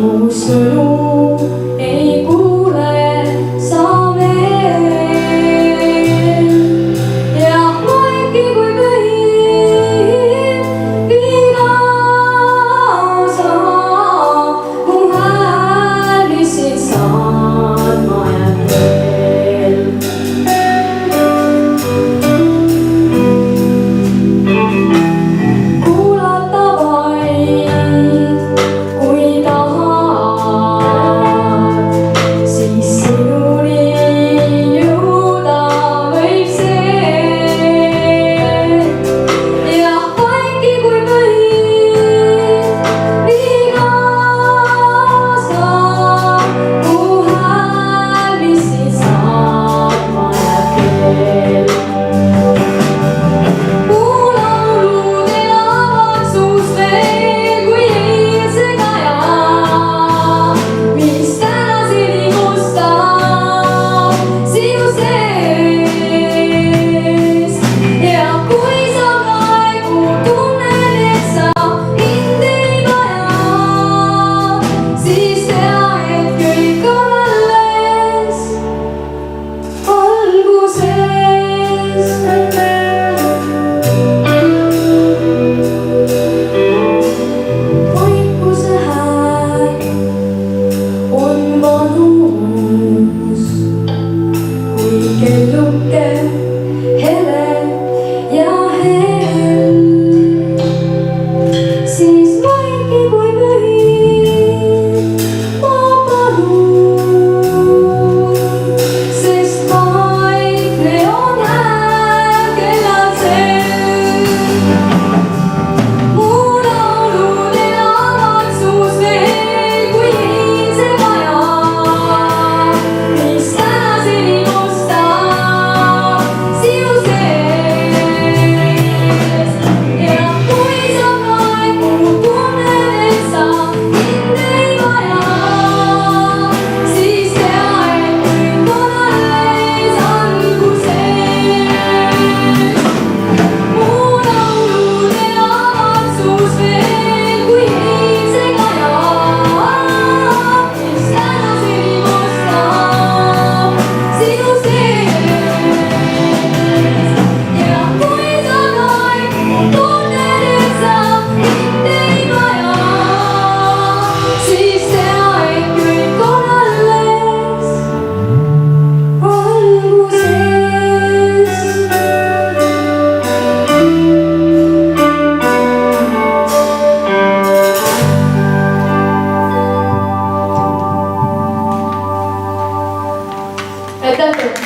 mu sõnu ei kuule sa veel. ja vaiki kui põhiv viina sa, mu hääl, mis sind saatma jääb veel. kuulata vaid, kui tahad, siis sinuni jõuda võib see. jah, vaiki kui põhiv viina sa, mu hääl, mis sind saatma jääb veel. mu laulud elavad suus veel kui eilse kaja, mis tänaseni kostab sinu sees. ja kui sa praegu tunned, et sa mind ei vaja, siis tea, et kõik on alles alguses. vaikuse hääl on valus, kui kelluke hele ja hell. siis vaiki kui põhiv ma palun, sest vaikne on hääl kellal sel. mu laulud elavad suus veel kui eilse kaja, mis tänaseni kostab sinu sees. ja kui sa praegu tunned, et sa mind ei vaja, siis tea, et kõik on alles alguses. mu laulud elavad suus veel kui eilse kaja, mis tänaseni kostab sinu sees. ja kui sa praegu tunned, et sa mind ei vaja, siis tea, et kõik on alles alguses. aitäh teile!